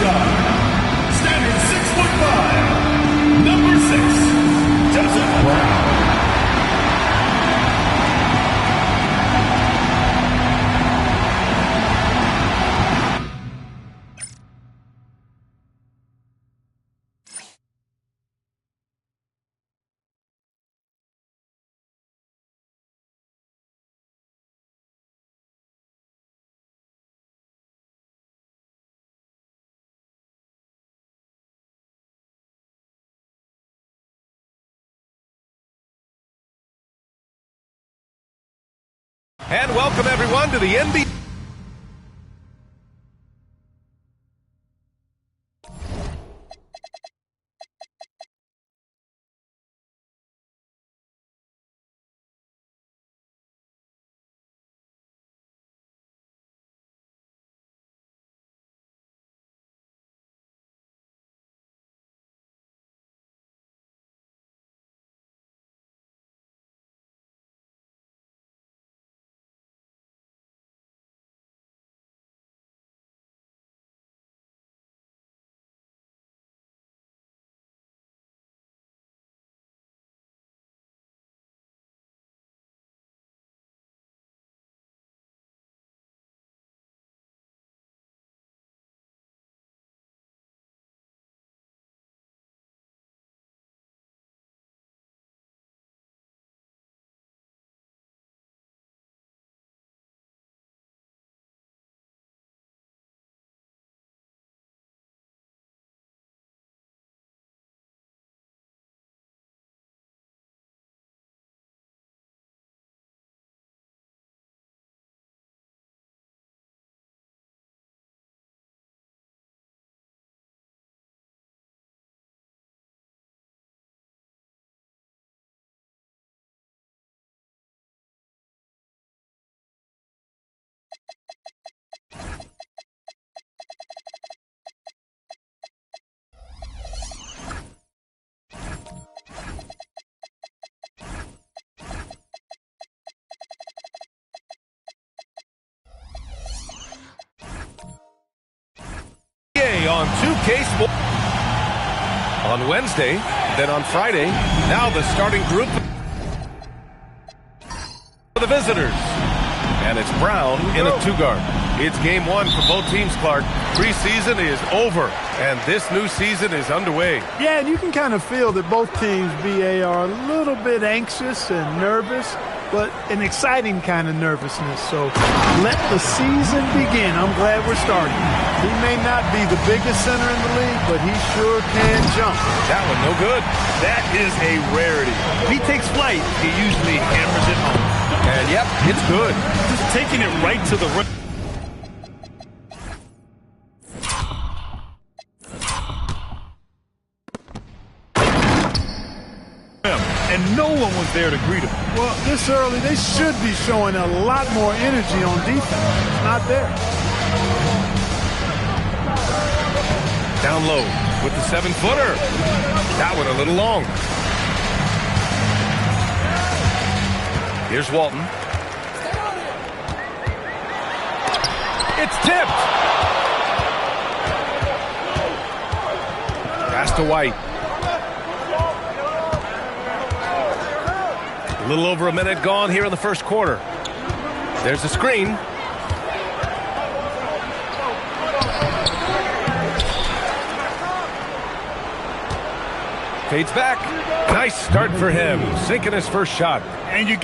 guard, standing 6'5", number 6, Joseph Brown. And welcome everyone to the NBA. On 2K Sports on Wednesday, then on Friday. Now the starting group for the visitors. And it's Brown in a two-guard. It's game one for both teams, Clark. Preseason is over, and this new season is underway. Yeah, and you can kind of feel that both teams, BA, are a little bit anxious and nervous, but an exciting kind of nervousness. So let the season begin. I'm glad we're starting. He may not be the biggest center in the league, but he sure can jump. That one no good. That is a rarity. When he takes flight, he usually hammers it home. And yep, it's good. Just taking it right to the rim. And no one was there to greet him. Well, this early, they should be showing a lot more energy on defense. It's not there. Down low with the 7-footer. That one a little long. Here's Walton. It's tipped. Pass to White. A little over a minute gone here in the first quarter. There's the screen. Fades back. Nice start for him. Sinking his first shot. And you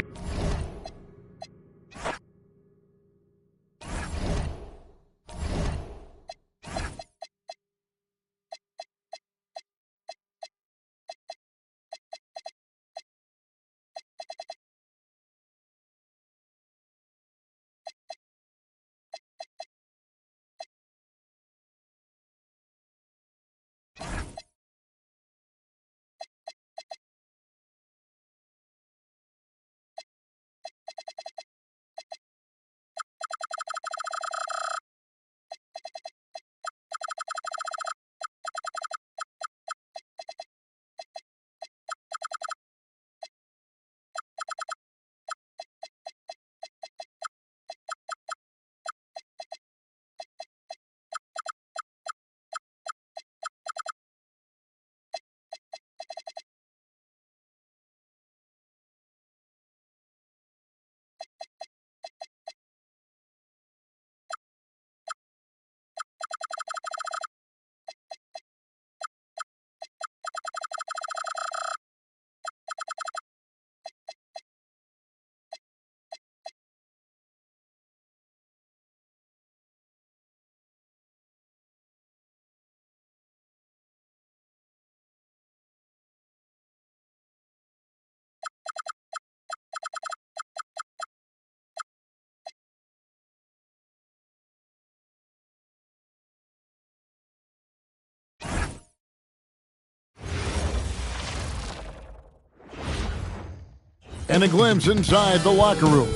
and a glimpse inside the locker room.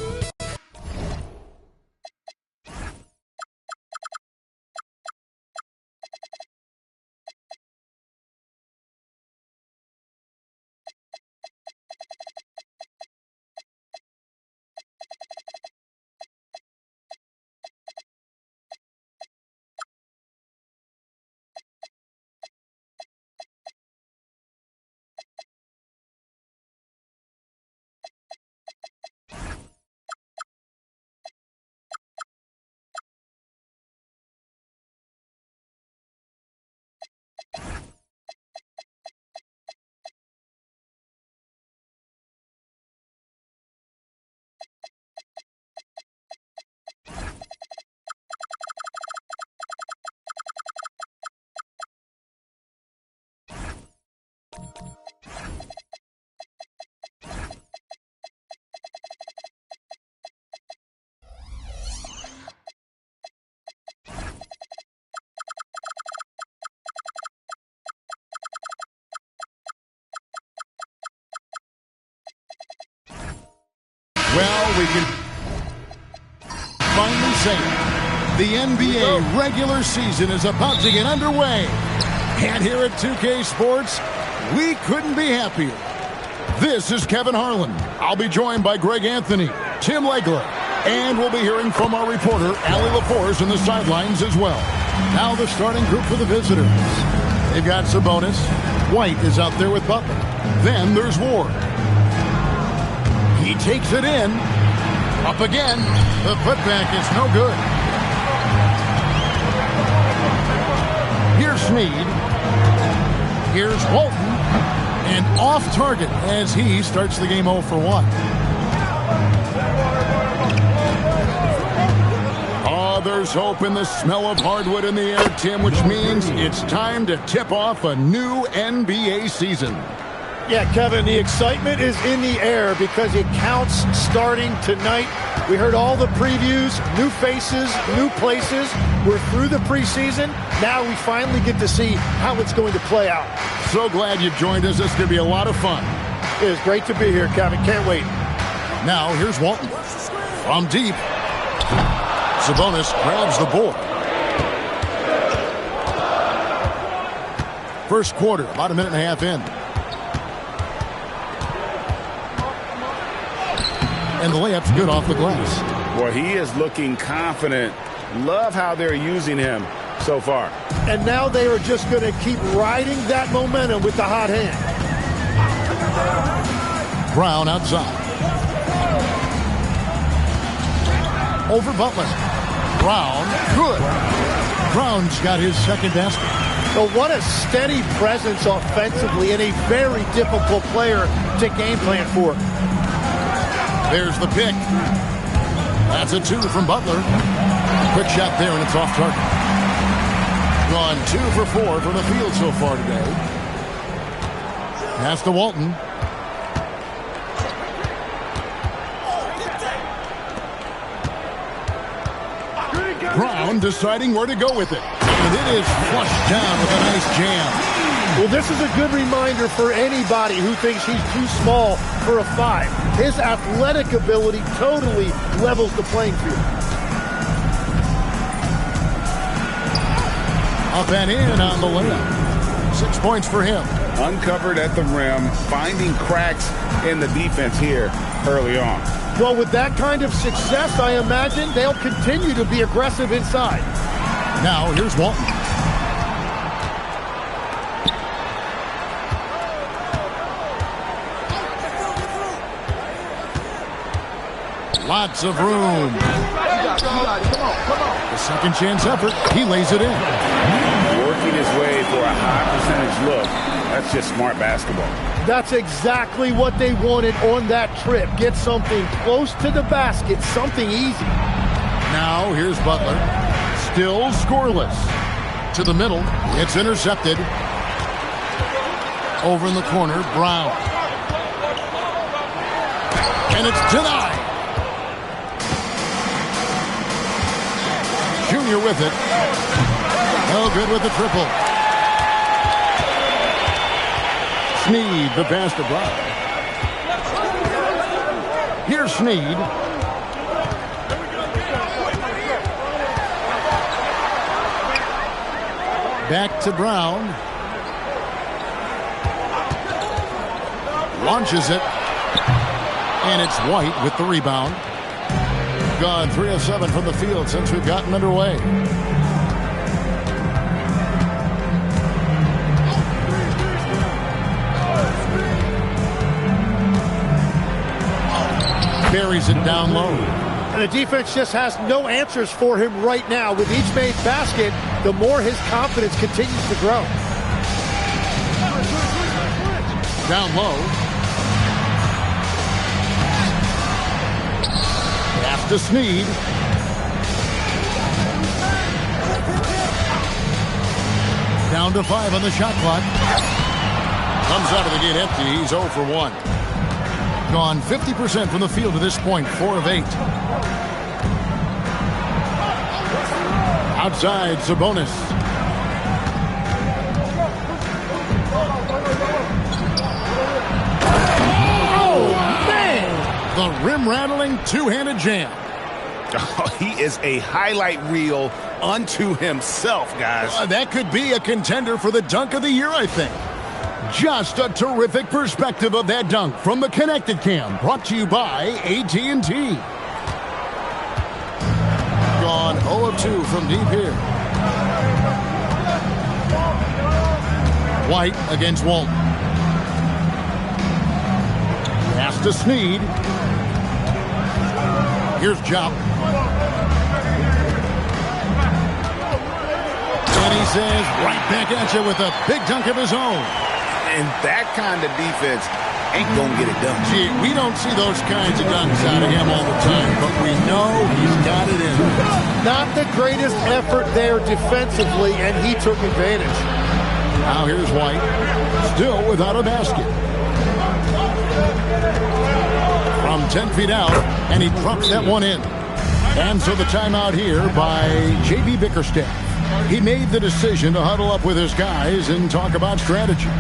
Well, we can finally say it. The NBA regular season is about to get underway. And here at 2K Sports, we couldn't be happier. This is Kevin Harlan. I'll be joined by Greg Anthony, Tim Legler, and we'll be hearing from our reporter, Allie LaForce, in the sidelines as well. Now the starting group for the visitors. They've got Sabonis. White is out there with Butler. Then there's Ward. He takes it in. Up again. The putback is no good. Here's Snead. Here's Walton. And off target as he starts the game 0 for 1. Oh, there's hope in the smell of hardwood in the air, Tim, which means it's time to tip off a new NBA season. Yeah, Kevin, the excitement is in the air because it counts starting tonight. We heard all the previews, new faces, new places. We're through the preseason. Now we finally get to see how it's going to play out. So glad you joined us. This is going to be a lot of fun. It is great to be here, Kevin. Can't wait. Now here's Walton. From deep. Sabonis grabs the board. First quarter, about a minute and a half in. And the layup's good off the glass. Well, he is looking confident. Love how they're using him so far. And now they are just going to keep riding that momentum with the hot hand. Brown outside. Over Butler. Brown, good. Brown's got his second basket. So what a steady presence offensively and a very difficult player to game plan for. There's the pick. That's a 2 from Butler. Quick shot there, and it's off target. Gone 2 for 4 from the field so far today. Pass to Walton. Brown deciding where to go with it. And it is flushed down with a nice jam. Well, this is a good reminder for anybody who thinks he's too small for a 5. His athletic ability totally levels the playing field. Up and in on the layup. 6 points for him. Uncovered at the rim, finding cracks in the defense here early on. Well, with that kind of success, I imagine they'll continue to be aggressive inside. Now, here's Walton. Lots of room. The second chance effort. He lays it in. Working his way for a high percentage look. That's just smart basketball. That's exactly what they wanted on that trip. Get something close to the basket, something easy. Now here's Butler. Still scoreless. To the middle. It's intercepted. Over in the corner, Brown. And it's denied. Junior with it. No good with the triple. Snead, the pass to Brown. Here's Snead. Back to Brown. Launches it. And it's White with the rebound. Gone 3 of 7 from the field since we've gotten underway. Buries it down low. And the defense just has no answers for him right now. With each made basket, the more his confidence continues to grow. Down low. Pass to Snead. Down to 5 on the shot clock. Comes out of the gate empty. He's 0 for 1. Gone 50% from the field to this point, 4 of 8. Outside, Sabonis. Oh, man! The rim-rattling two-handed jam. Oh, he is a highlight reel unto himself, guys. That could be a contender for the dunk of the year, I think. Just a terrific perspective of that dunk from the Connected Cam, brought to you by AT&T. Gone 0 of 2 from deep here. White against Walton. Pass to Snead. Here's Jop. And he says right back at you with a big dunk of his own. And that kind of defense ain't going to get it done. Gee, we don't see those kinds of dunks out of him all the time, but we know he's got it in. Not the greatest effort there defensively, and he took advantage. Now here's White, still without a basket. From 10 feet out, and he drops that one in. And so the timeout here by J.B. Bickerstaff. He made the decision to huddle up with his guys and talk about strategy.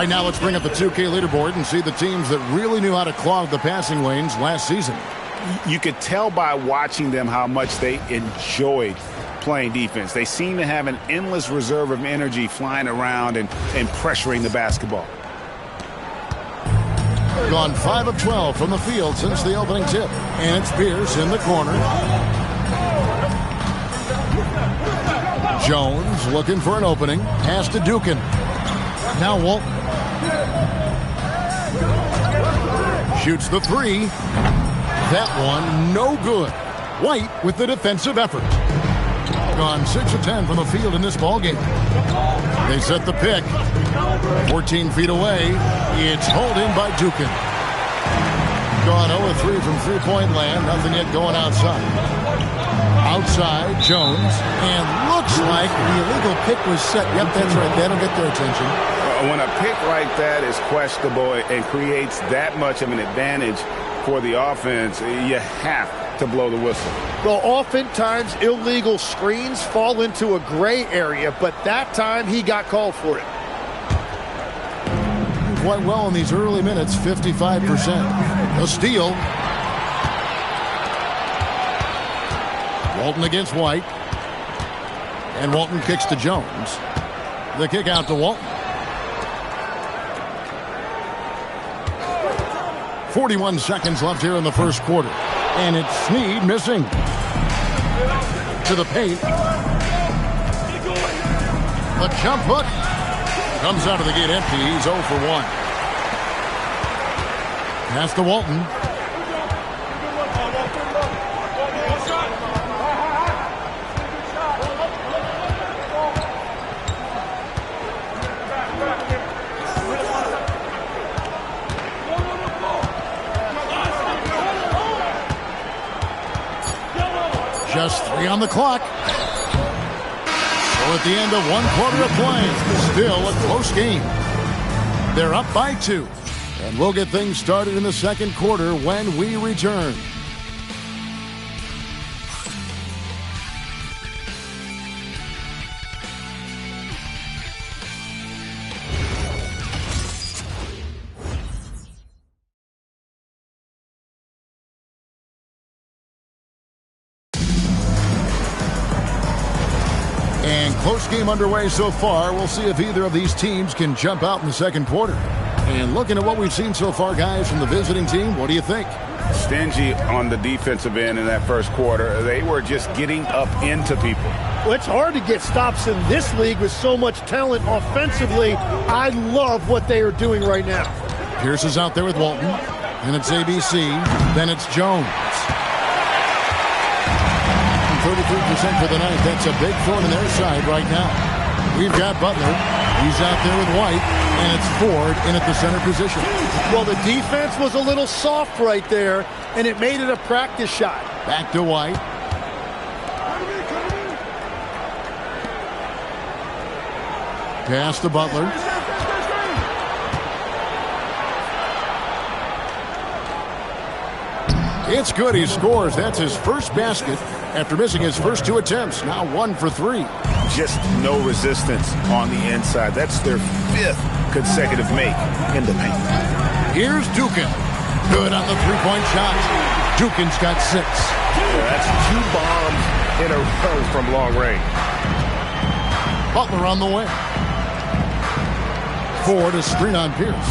Right now, let's bring up the 2K leaderboard and see the teams that really knew how to clog the passing lanes last season. You could tell by watching them how much they enjoyed playing defense. They seem to have an endless reserve of energy flying around and pressuring the basketball. Gone 5 of 12 from the field since the opening tip. And it's Pierce in the corner. Jones looking for an opening. Pass to Dukin. Now Walton. Shoots the three. That one no good. White with the defensive effort. Gone 6 of 10 from the field in this ballgame. They set the pick. 14 feet away. It's hauled in by Dukin. Gone 0 of 3 from three-point land. Nothing yet going outside. Outside, Jones. And looks like the illegal pick was set. Yep, that's right. That'll get their attention. When a pick like that is questionable and creates that much of an advantage for the offense, you have to blow the whistle. Well, oftentimes illegal screens fall into a gray area, but that time he got called for it. Quite well in these early minutes, 55%. A steal. Walton against White. And Walton kicks to Jones. The kick out to Walton. 41 seconds left here in the first quarter. And it's Snead missing. To the paint. The jump hook. Comes out of the gate empty. He's 0 for 1. Pass to Walton. Just 3 on the clock. So at the end of 1 quarter of play, still a close game. They're up by 2. And we'll get things started in the second quarter when we return. Close game underway so far. We'll see if either of these teams can jump out in the second quarter. And looking at what we've seen so far, guys, from the visiting team, what do you think? Stingy on the defensive end in that first quarter. They were just getting up into people. Well, it's hard to get stops in this league with so much talent offensively. I love what they are doing right now. Pierce is out there with Walton. And it's ABC. Then it's Jones. 33% for the night. That's a big thorn in their side right now. We've got Butler. He's out there with White. And it's Ford in at the center position. Well, the defense was a little soft right there, and it made it a practice shot. Back to White. Pass to Butler. It's good. He scores. That's his first basket after missing his first 2 attempts. Now 1 for 3. Just no resistance on the inside. That's their 5th consecutive make in the paint. Here's Dukin. Good on the three-point shot. Dukin's got 6. Yeah, that's 2 bombs in a row from long range. Butler on the way. Ford to screen on Pierce.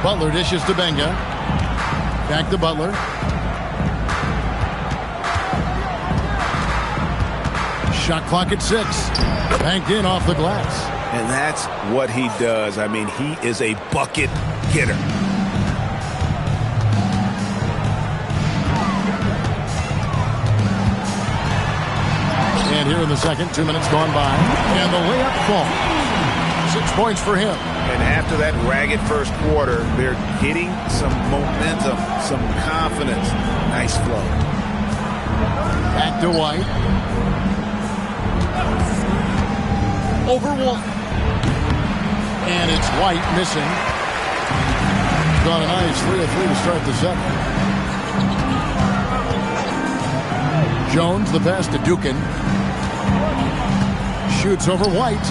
Butler dishes to Benga. Back to Butler. Shot clock at 6. Banked in off the glass. And that's what he does. I mean, he is a bucket hitter. And here in the second, 2 minutes gone by. And the layup falls. 6 points for him. And after that ragged first quarter, they're getting some momentum, some confidence. Nice flow. Back to White. Over Walton. And it's White missing. Got a nice 3 of 3 to start the second. Jones, the pass to Dukin. Shoots over White.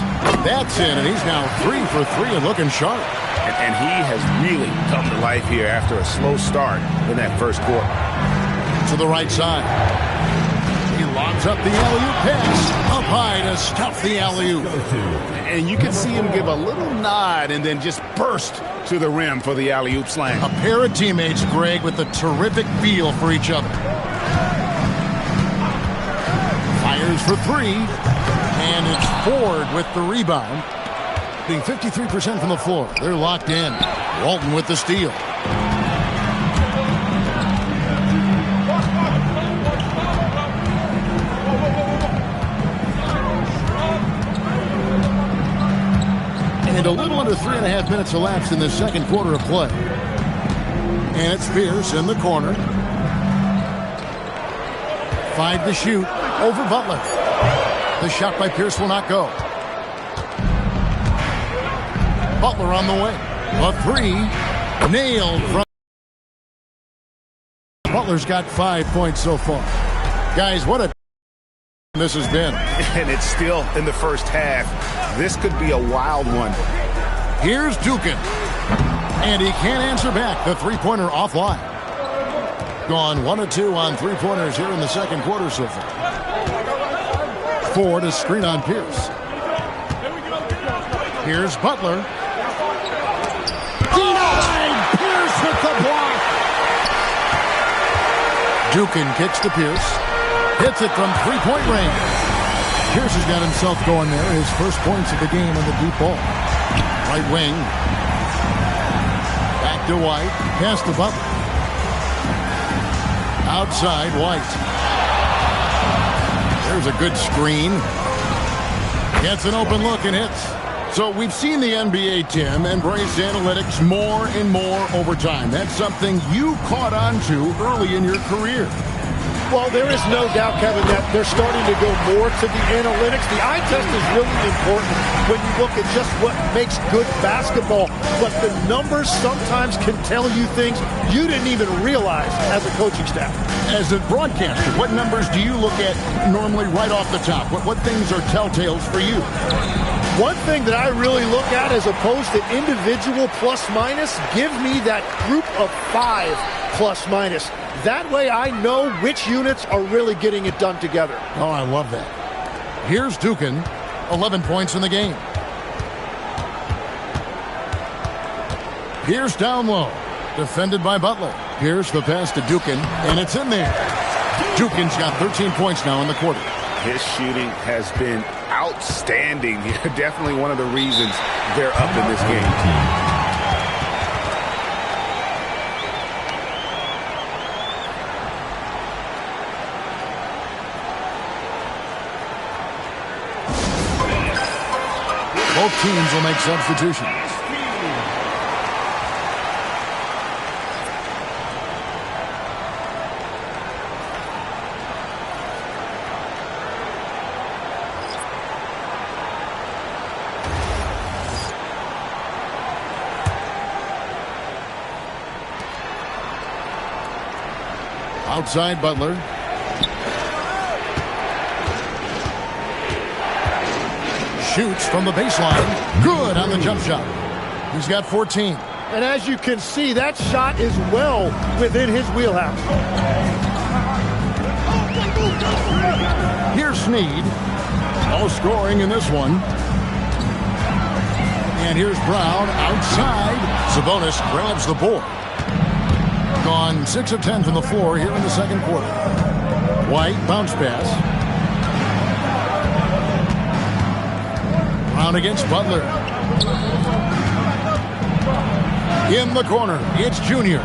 That's in, and he's now 3 for 3 and looking sharp. And he has really come to life here after a slow start in that first quarter. To the right side. He lobs up the alley-oop pass. Up high to stuff the alley-oop. And you can see him give a little nod and then just burst to the rim for the alley-oop slam. A pair of teammates, Greg, with a terrific feel for each other. Fires for 3. And it's Ford with the rebound. Being 53% from the floor. They're locked in. Walton with the steal. And a little under 3.5 minutes elapsed in the second quarter of play. And it's Pierce in the corner. 5 to shoot over Butler. The shot by Pierce will not go. Butler on the way. A 3. Nailed from. Butler's got 5 points so far. Guys, what a this has been. And it's still in the first half. This could be a wild one. Here's Dukin. And he can't answer back. The three-pointer offline. Gone 1 of 2 on three-pointers here in the second quarter so far. 4 to screen on Pierce. Here's Butler. Denied! Pierce with the block. Dukin kicks to Pierce. Hits it from three-point range. Pierce has got himself going there. His first points of the game on the deep ball. Right wing. Back to White. Pass to Butler. Outside, White. There's a good screen. Gets an open look and hits. So we've seen the NBA, Tim, embrace analytics more and more over time. That's something you caught on to early in your career. Well, there is no doubt, Kevin, that they're starting to go more to the analytics. The eye test is really important when you look at just what makes good basketball. But the numbers sometimes can tell you things you didn't even realize as a coaching staff. As a broadcaster, what numbers do you look at normally right off the top? What things are telltales for you? One thing that I really look at as opposed to individual plus-minus, give me that group of 5 plus-minus. That way I know which units are really getting it done together. Oh, I love that. Here's Dukin, 11 points in the game. Pierce down low, defended by Butler. Pierce the pass to Dukin, and it's in there. Dukin's got 13 points now in the quarter. His shooting has been outstanding. Definitely one of the reasons they're up in this game. Both teams will make substitutions. Outside Butler. Shoots from the baseline. Good on the jump shot. He's got 14. And as you can see, that shot is well within his wheelhouse. Here's Snead. No scoring in this one. And here's Brown outside. Sabonis grabs the board. Gone 6 of 10 from the floor here in the second quarter. White bounce pass. Brown against Butler. In the corner, it's Junior.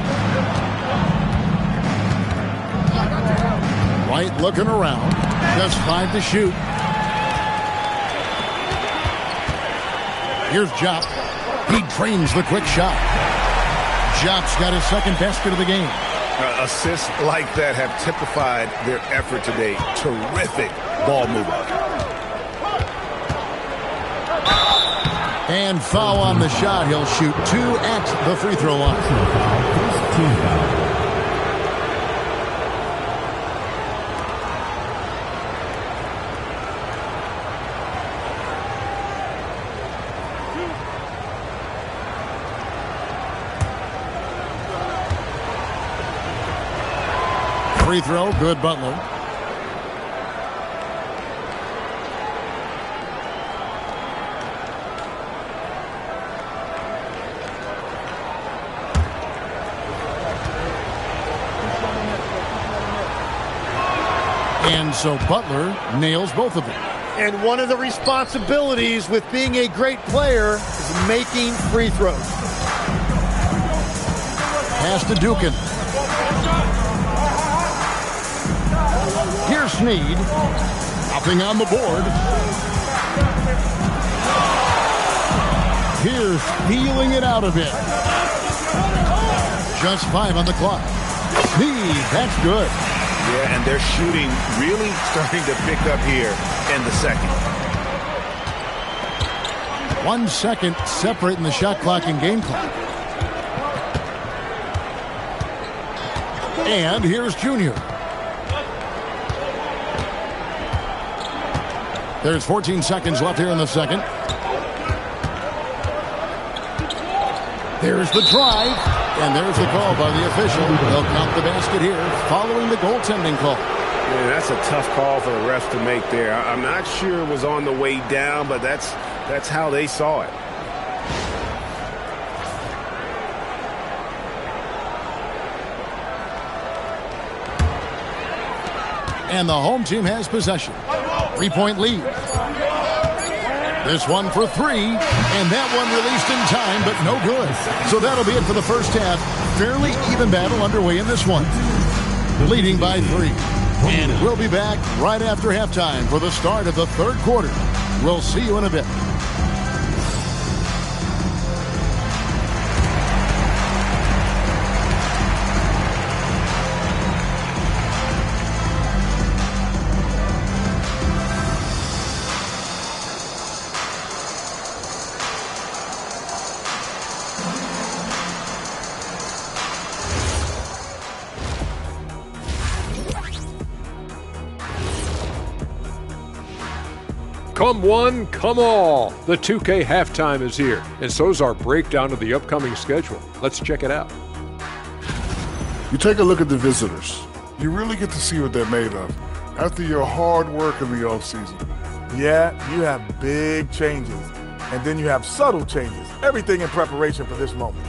White looking around. Just 5 to shoot. Here's Jop. He drains the quick shot. Jop's got his second basket of the game. Assists like that have typified their effort today. Terrific ball movement. And foul on the shot. He'll shoot 2 at the free throw line. Team foul. Free throw, good Butler. And so Butler nails both of them. And one of the responsibilities with being a great player is making free throws. Pass to Dukin. Here's Snead. Hopping on the board. Here's feeling it out a bit. Just 5 on the clock. Snead, that's good. Yeah, and their shooting really starting to pick up here in the second. 1 second separating the shot clock and game clock. And here's Junior. There's 14 seconds left here in the second. There's the drive. And there's the call by the official. They'll count the basket here following the goaltending call. Man, that's a tough call for the refs to make there. I'm not sure it was on the way down, but that's how they saw it. And the home team has possession. 3-point lead. This one for three, and that one released in time, but no good. So that'll be it for the first half. Fairly even battle underway in this one. Leading by 3. And we'll be back right after halftime for the start of the third quarter. We'll see you in a bit. Come one, come all. The 2K halftime is here, and so's our breakdown of the upcoming schedule. Let's check it out. You take a look at the visitors. You really get to see what they're made of after your hard work in the offseason. Yeah, you have big changes, and then you have subtle changes. Everything in preparation for this moment.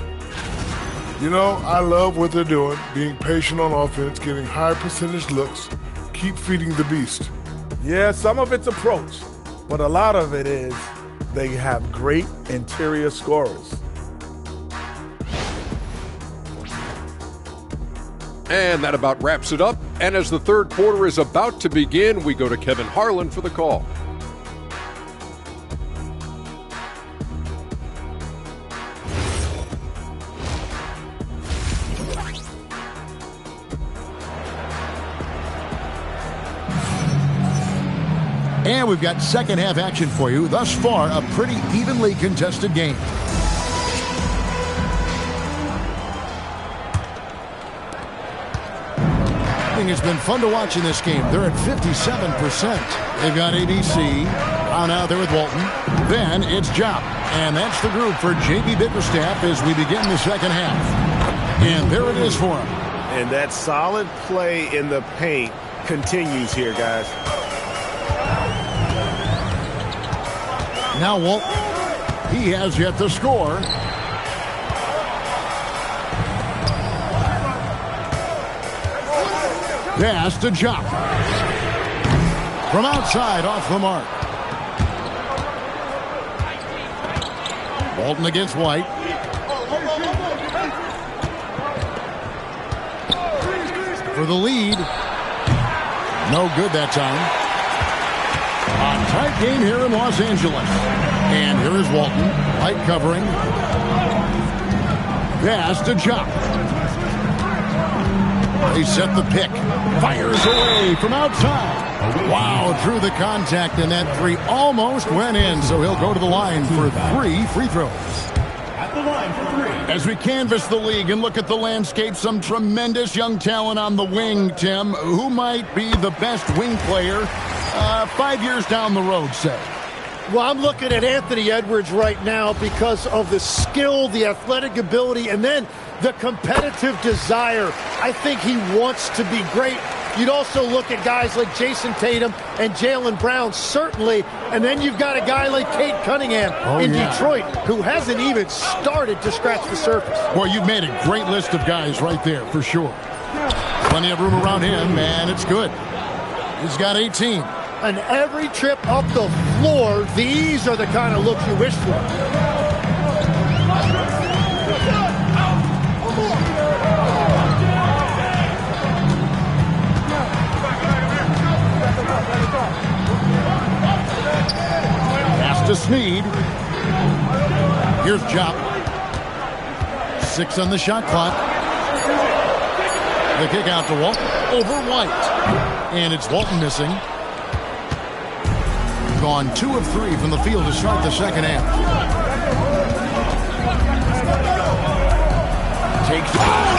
You know, I love what they're doing, being patient on offense, getting high percentage looks, keep feeding the beast. Yeah, some of it's approach, but a lot of it is they have great interior scorers. And that about wraps it up. And as the third quarter is about to begin, we go to Kevin Harlan for the call. And we've got second half action for you. Thus far, a pretty evenly contested game. It's been fun to watch in this game. They're at 57%. They've got ABC on out there with Walton. Then it's Jop. And that's the group for J.B. Bickerstaff as we begin the second half. And there it is for him. And that solid play in the paint continues here, guys. Now Walton, he has yet to score. Pass to Jop. From outside, off the mark. Walton against White. For the lead. No good that time. A tight game here in Los Angeles. And here is Walton. White covering. Pass to Jop. They set the pick. Fires away from outside. Wow, through the contact, and that three almost went in, so he'll go to the line for 3 free throws. At the line for 3. As we canvass the league and look at the landscape, some tremendous young talent on the wing, Tim. Who might be the best wing player 5 years down the road, say? Well, I'm looking at Anthony Edwards right now because of the skill, the athletic ability, and then the competitive desire. I think he wants to be great. You'd also look at guys like Jason Tatum and Jaylen Brown, certainly. And then you've got a guy like Cade Cunningham in Detroit who hasn't even started to scratch the surface. Boy, you've made a great list of guys right there, for sure. Plenty of room around him, and it's good. He's got 18. And every trip up the floor, these are the kind of looks you wish for. Pass to Snead. Here's Jop. 6 on the shot clock. The kick out to Walton. Over White. And it's Walton missing. Gone 2 of 3 from the field to start the second half.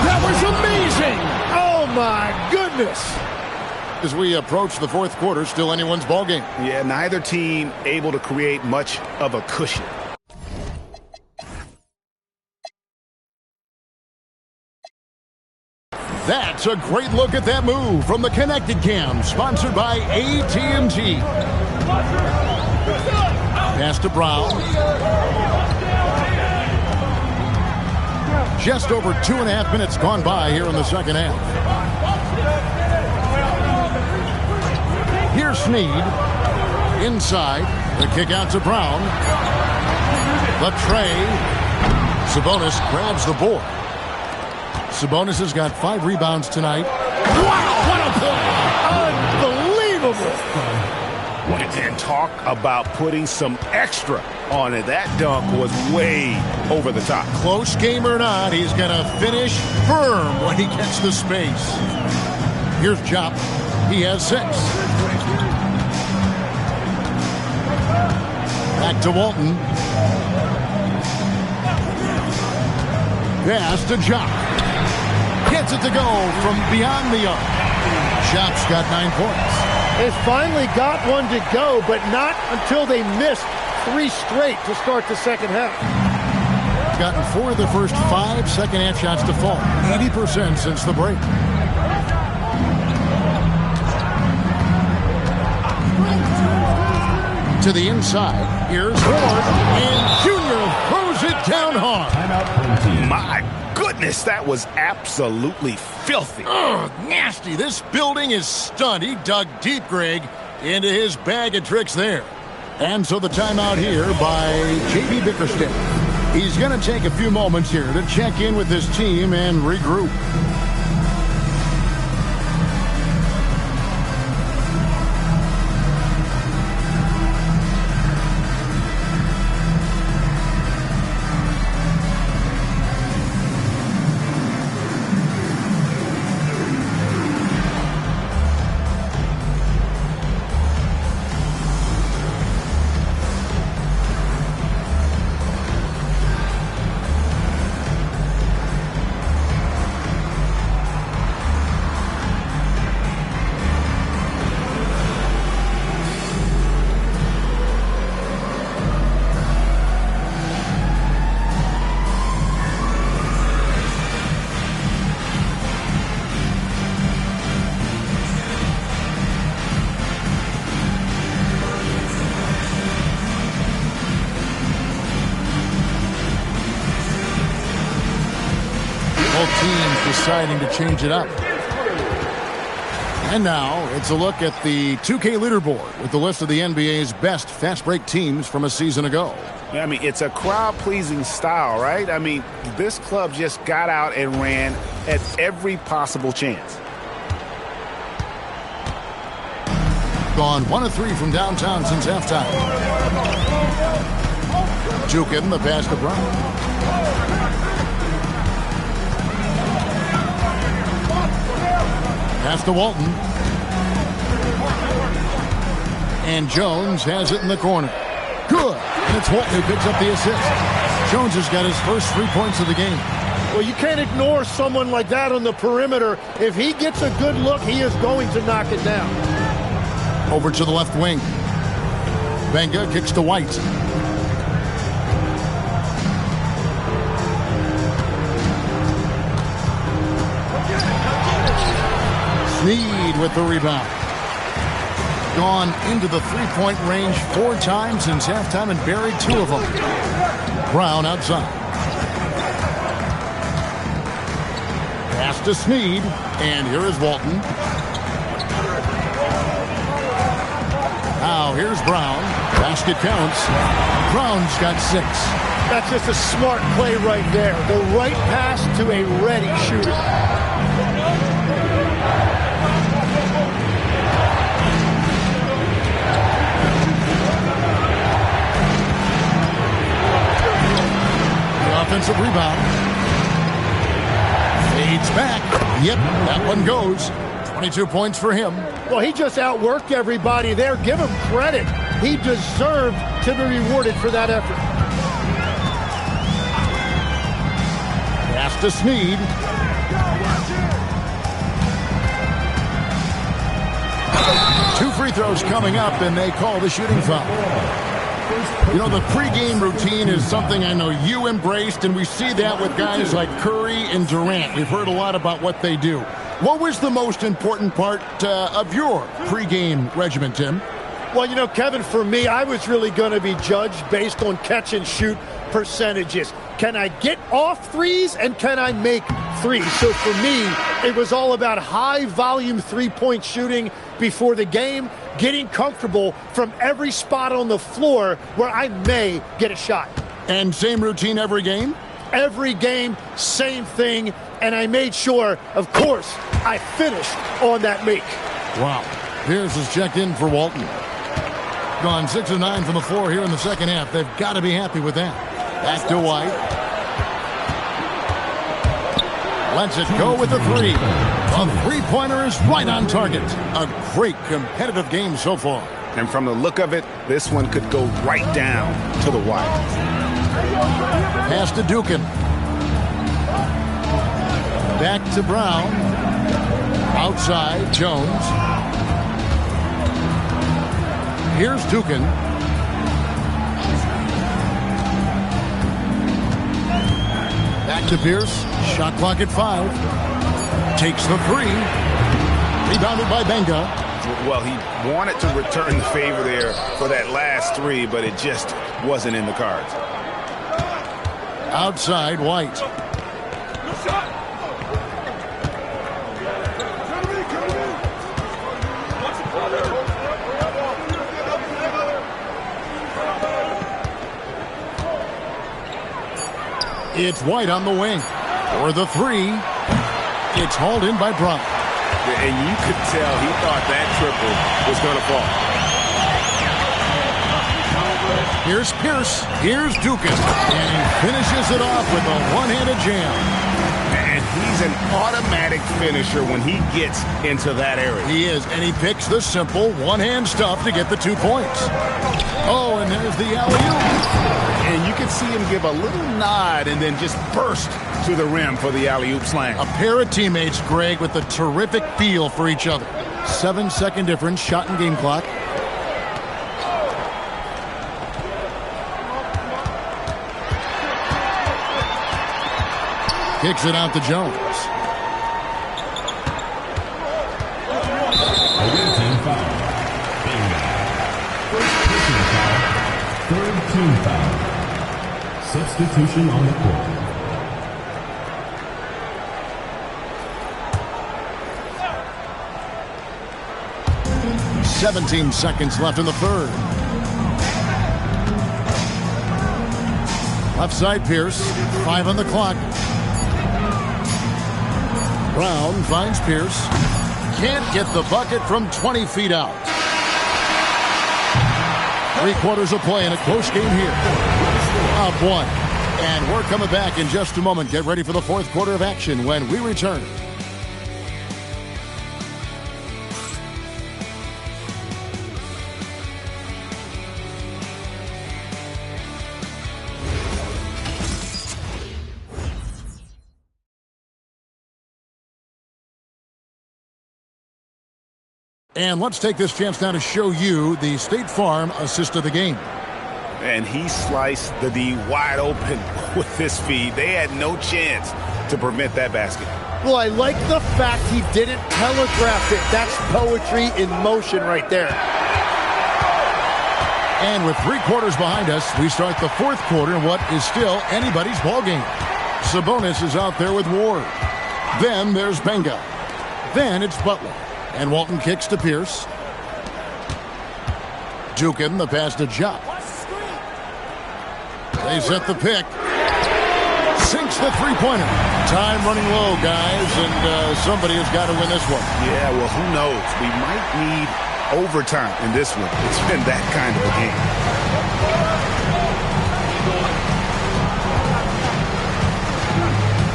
That was amazing! Oh, my goodness! As we approach the fourth quarter, still anyone's ballgame. Yeah, neither team able to create much of a cushion. That's a great look at that move from the Connected Cam, sponsored by AT&T. Pass to Brown. Just over 2.5 minutes gone by here in the second half. Here's Sneed. Inside. The kick out to Brown. The tray. Sabonis grabs the board. Sabonis has got 5 rebounds tonight. Wow, what a play! Unbelievable! And talk about putting some extra on it. That dunk was way over the top. Close game or not, he's going to finish firm when he gets the space. Here's Jop. He has 6. Back to Walton. Pass to Jop. Gets it to go from beyond the arc. Jop's got 9 points. They finally got one to go, but not until they missed 3 straight to start the second half. Gotten 4 of the first 5 second half shots to fall. 80% since the break. To the inside. Here's Ward. And Junior throws it down hard. My goodness, that was absolutely filthy. Ugh, nasty. This building is stunned. He dug deep, Greg, into his bag of tricks there. And so the timeout here by J.B. Bickerstaff. He's going to take a few moments here to check in with his team and regroup. Deciding to change it up. And now it's a look at the 2K leaderboard with the list of the NBA's best fast break teams from a season ago. I mean, it's a crowd-pleasing style, right? I mean, this club just got out and ran at every possible chance. Gone 1 of 3 from downtown since halftime. Jukin, the pass to Brown. Pass to Walton. And Jones has it in the corner. Good. And it's Walton who picks up the assist. Jones has got his first 3 points of the game. Well, you can't ignore someone like that on the perimeter. If he gets a good look, he is going to knock it down. Over to the left wing. Benga kicks to White. Sneed with the rebound. Gone into the three-point range 4 times since halftime and buried 2 of them. Brown outside. Pass to Sneed, and here is Walton. Now here's Brown. Basket counts. Brown's got 6. That's just a smart play right there. The right pass to a ready shooter. Offensive rebound. Fades back. Yep, that one goes. 22 points for him. Well, he just outworked everybody there. Give him credit. He deserved to be rewarded for that effort. Pass to Sneed. Two free throws coming up, and they call the shooting foul. You know, the pregame routine is something I know you embraced, and we see that with guys like Curry and Durant. We've heard a lot about what they do. What was the most important part of your pregame regimen, Tim? Well, you know, Kevin, for me, I was really going to be judged based on catch and shoot percentages. Can I get off threes and can I make threes? So for me, it was all about high volume three-point shooting before the game, getting comfortable from every spot on the floor where I may get a shot. And same routine every game? Every game, same thing. And I made sure, of course, I finished on that make. Wow. Pierce is checked in for Walton. Gone 6 of 9 from the floor here in the second half. They've got to be happy with that. Back to White. Lets it go with the three. A three-pointer is right on target. A great competitive game so far. And from the look of it, this one could go right down to the wire. Pass to Dukin. Back to Brown. Outside, Jones. Here's Dukin. Back to Pierce. Shot clock at 5. Takes the three. Rebounded by Benga. Well, he wanted to return the favor there for that last three, but it just wasn't in the cards. Outside, White. It's White on the wing. For the three. It's hauled in by Brown. And you could tell he thought that triple was going to fall. Here's Pierce. Here's Dukin. And he finishes it off with a one-handed jam. And he's an automatic finisher when he gets into that area. He is, and he picks the simple one-hand stuff to get the 2 points. Oh, and there's the alley-oop. And you can see him give a little nod and then just burst to the rim for the alley-oop slam. A pair of teammates, Greg, with a terrific feel for each other. 7-second difference, shot and game clock. Kicks it out to Jones. Away team foul. First personal foul. Third team foul. Substitution on the court. There's 17 seconds left in the third. Left side, Pierce. 5 on the clock. Brown finds Pierce. Can't get the bucket from 20 feet out. 3/4 of play in a close game here. Up 1. And we're coming back in just a moment. Get ready for the fourth quarter of action when we return. And let's take this chance now to show you the State Farm assist of the game. And he sliced the D wide open with his feed. They had no chance to prevent that basket. Well, I like the fact he didn't telegraph it. That's poetry in motion right there. And with 3/4 behind us, we start the fourth quarter in what is still anybody's ball game. Sabonis is out there with Ward. Then there's Benga. Then it's Butler. And Walton kicks to Pierce. Dukin, the pass to Jop. They set the pick. Sinks the three-pointer. Time running low, guys, and somebody has got to win this one. Yeah, well, who knows? We might need overtime in this one. It's been that kind of a game.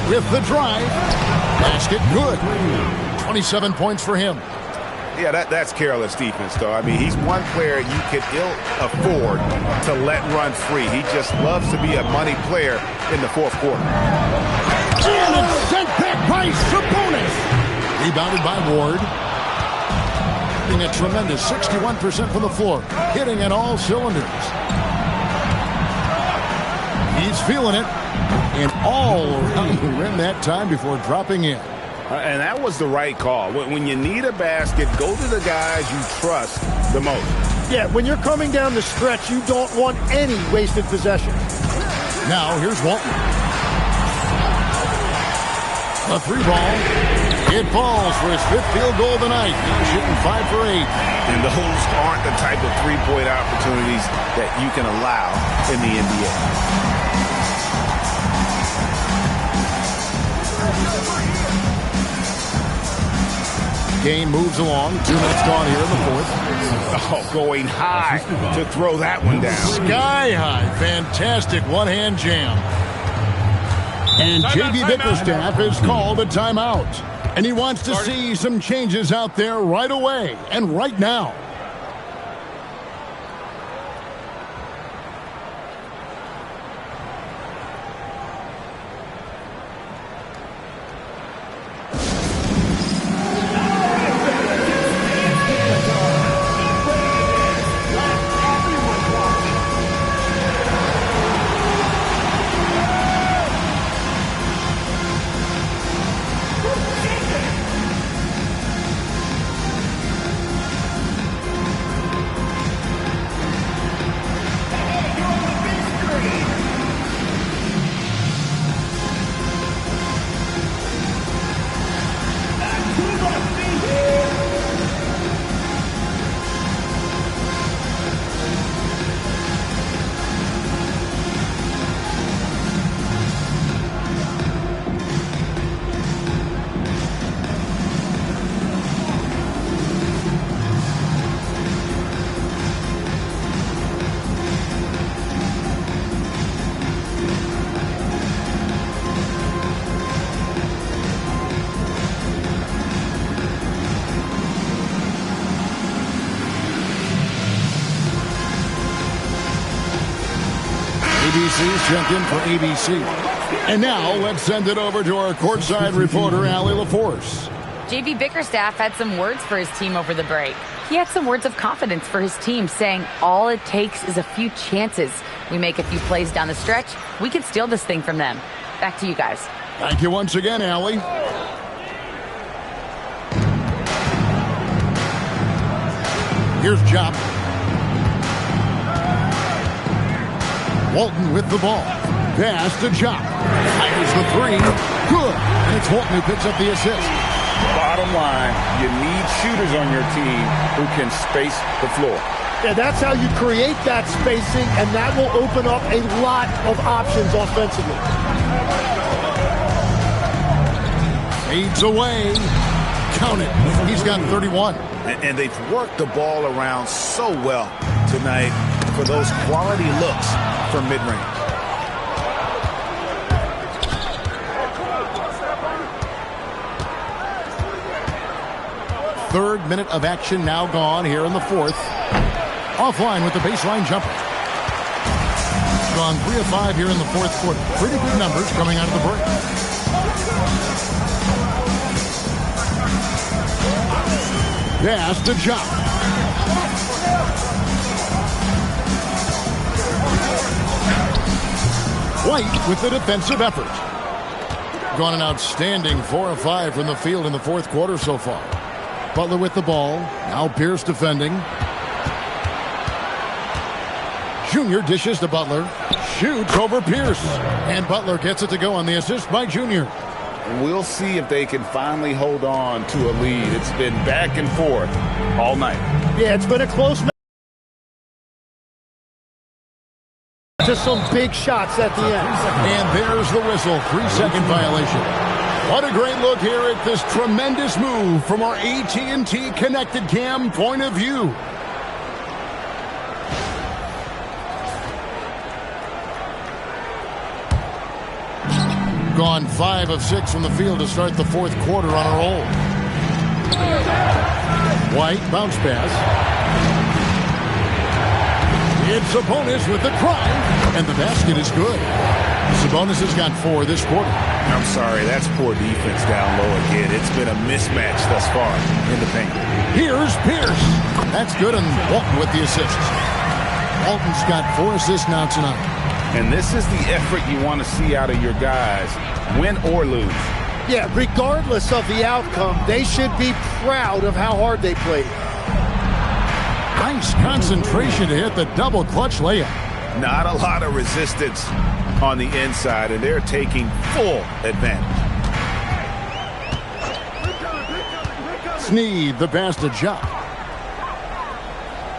With the drive. Basket good. 27 points for him. Yeah, that's careless defense, though. I mean, he's one player you could ill afford to let run free. He just loves to be a money player in the fourth quarter. And it's sent back by Sabonis. Rebounded by Ward. Hitting a tremendous 61% from the floor. Hitting at all cylinders. He's feeling it. And all around the rim that time before dropping in. And that was the right call. When you need a basket, go to the guys you trust the most. Yeah, when you're coming down the stretch, you don't want any wasted possession. Now, here's Walton. A three ball. It falls for his 5th field goal of the night. He's shooting 5 for 8. And those aren't the type of three-point opportunities that you can allow in the NBA. Game moves along. 2 minutes gone here in the 4th. Oh, going high to throw that one down. Sky high. Fantastic one-hand jam. And J.B. Bickerstaff has called a timeout. And he wants to see some changes out there right away and right now. ABC's checked in for ABC. And now let's send it over to our courtside reporter, Allie LaForce. J.B. Bickerstaff had some words for his team over the break. He had some words of confidence for his team, saying all it takes is a few chances. We make a few plays down the stretch, we can steal this thing from them. Back to you guys. Thank you once again, Allie. Here's Jop. Walton with the ball. Pass to Jop. Fires the three. Good. And it's Walton who picks up the assist. Bottom line, you need shooters on your team who can space the floor. Yeah, that's how you create that spacing, and that will open up a lot of options offensively. Fades away. Count it. He's got 31. And they've worked the ball around so well tonight for those quality looks from mid-range. Third minute of action now gone here in the fourth. Offline with the baseline jumper. Gone 3 of 5 here in the fourth quarter. Pretty good numbers coming out of the break. Pass to Jop. White with the defensive effort. Gone an outstanding 4 of 5 from the field in the fourth quarter so far. Butler with the ball. Now Pierce defending. Junior dishes to Butler. Shoots over Pierce. And Butler gets it to go on the assist by Junior. We'll see if they can finally hold on to a lead. It's been back and forth all night. Yeah, it's been a close match. Just some big shots at the end. And there's the whistle. 3-second violation. What a great look here at this tremendous move from our AT&T Connected Cam point of view. Gone 5 of 6 from the field to start the fourth quarter on a roll. White bounce pass. It's Sabonis with the drive, and the basket is good. Sabonis has got 4 this quarter. I'm sorry, that's poor defense down low again. It's been a mismatch thus far in the paint. Here's Pierce. That's good, and Walton with the assist. Walton's got 4 assists now tonight. And this is the effort you want to see out of your guys, win or lose. Yeah, regardless of the outcome, they should be proud of how hard they played. Nice concentration to hit the double clutch layup. Not a lot of resistance on the inside, and they're taking full advantage. Sneed, the pass to Jock.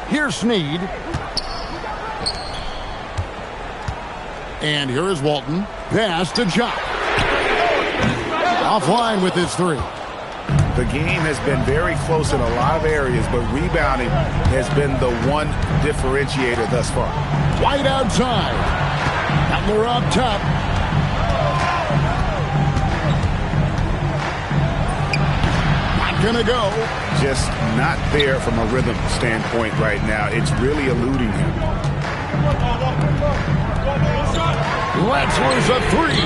Here's Sneed. And here is Walton. Pass to Jock. Offline with his three. The game has been very close in a lot of areas, but rebounding has been the one differentiator thus far. White outside. Butler up top. Not gonna go. Just not there from a rhythm standpoint right now. It's really eluding him. Wetzler's a three.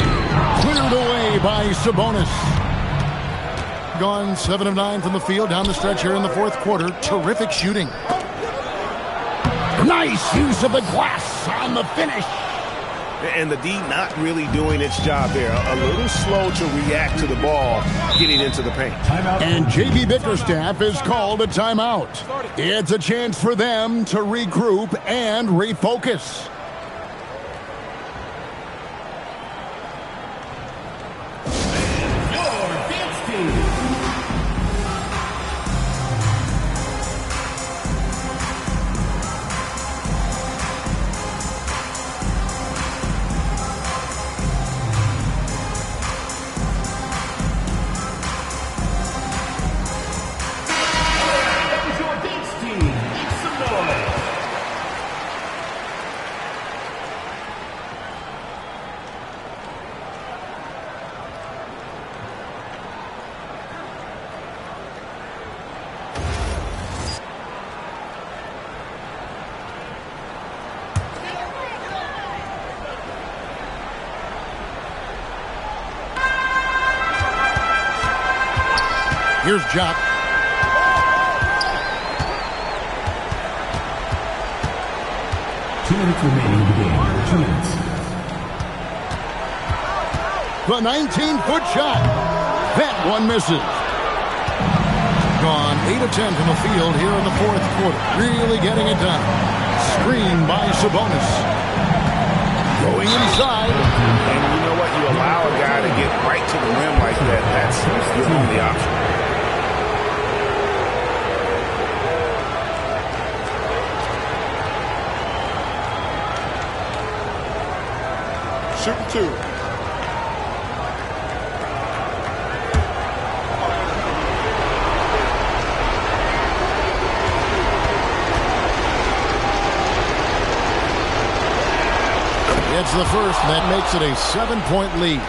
Cleared away by Sabonis. Gone 7 of 9 from the field down the stretch here in the fourth quarter. Terrific shooting. Nice use of the glass on the finish. And the D not really doing its job there. A little slow to react to the ball getting into the paint. And J.B. Bickerstaff is called a timeout. It's a chance for them to regroup and refocus. Here's Jock. 2 minutes remaining in the game. 2 minutes. The 19-foot shot. That one misses. Gone 8 of 10 from the field here in the fourth quarter. Really getting it done. Screen by Sabonis. Going inside. And you know what? You allow a guy to get right to the rim like that. That's the only option. Shooting two. It's the first, and that makes it a 7-point lead.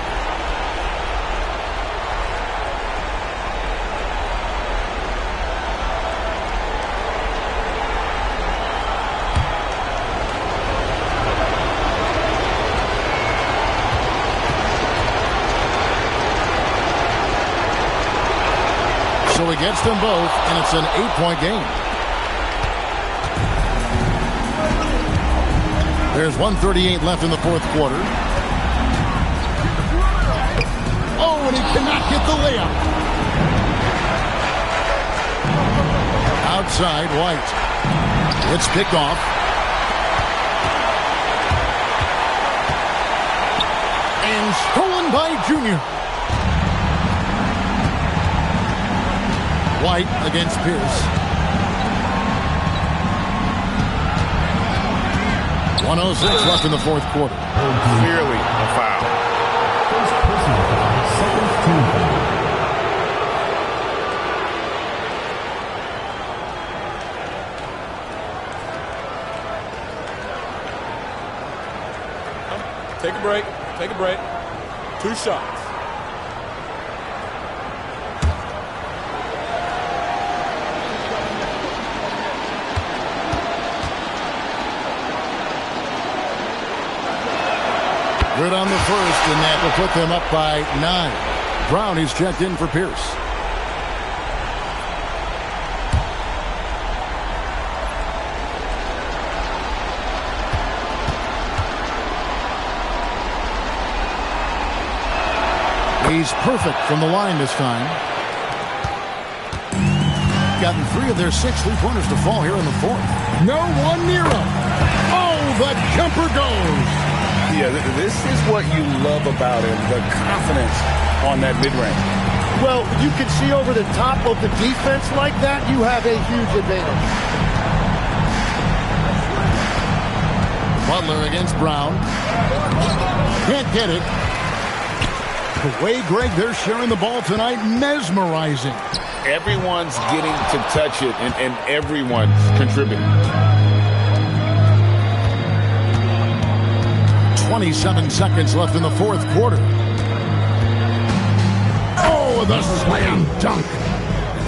So he gets them both, and it's an 8-point game. There's 1:38 left in the fourth quarter. Oh, and he cannot get the layup. Outside, White. It's picked off. And stolen by Junior. White against Pierce. 1:06 left in the fourth quarter. Clearly a foul. First personal foul, second team foul. Take a break. Take a break. 2 shots. Good on the first, and that will put them up by 9. Brown, he's checked in for Pierce. He's perfect from the line this time. Gotten 3 of their 6 3-pointers to fall here in the 4th. No one near him. Oh, the jumper goes. Yeah, this is what you love about him, the confidence on that mid-range. Well, you can see over the top of the defense like that, you have a huge advantage. Butler against Brown. Can't get it. The way, Greg, they're sharing the ball tonight, mesmerizing. Everyone's getting to touch it, and everyone's contributing. 27 seconds left in the 4th quarter. Oh, the slam dunk.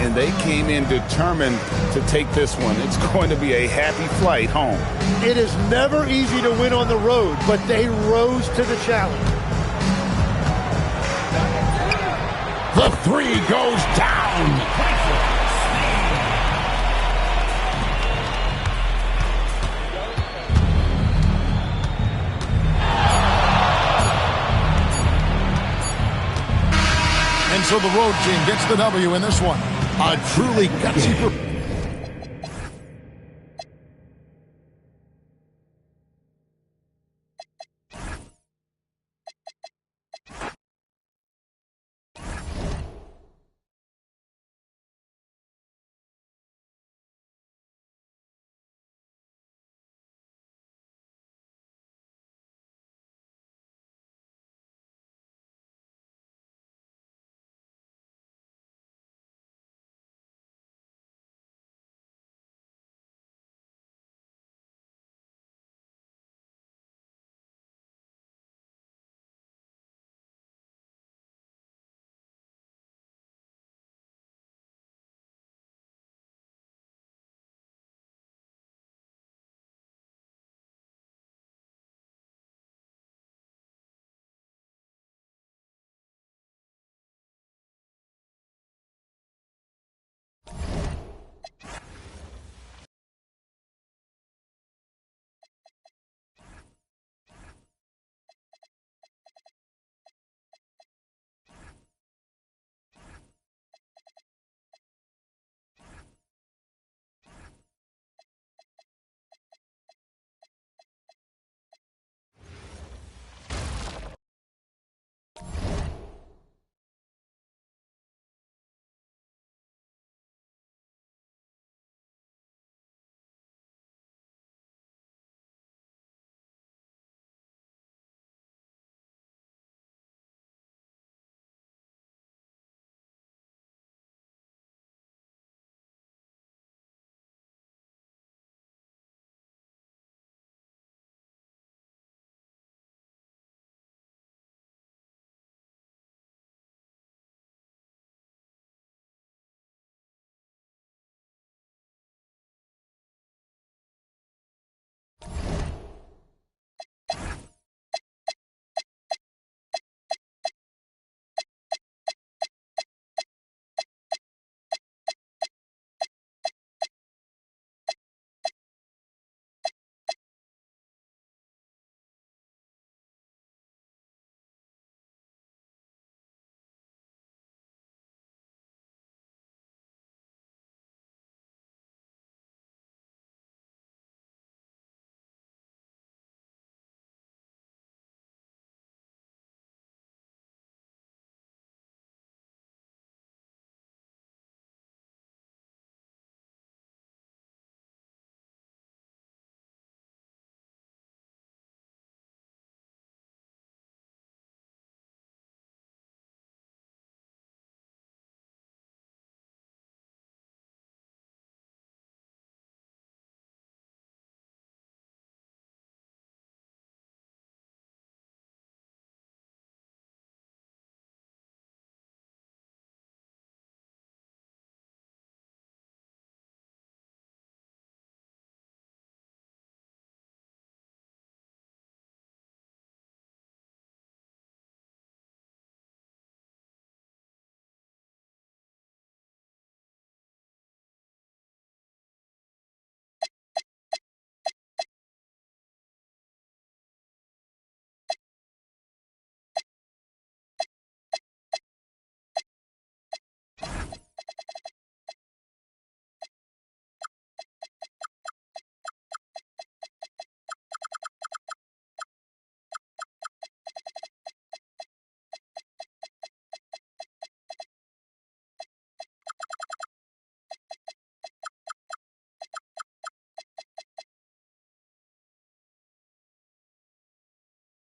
And they came in determined to take this one. It's going to be a happy flight home. It is never easy to win on the road, but they rose to the challenge. The 3 goes down. And so the road team gets the W in this one. A truly gutsy performance.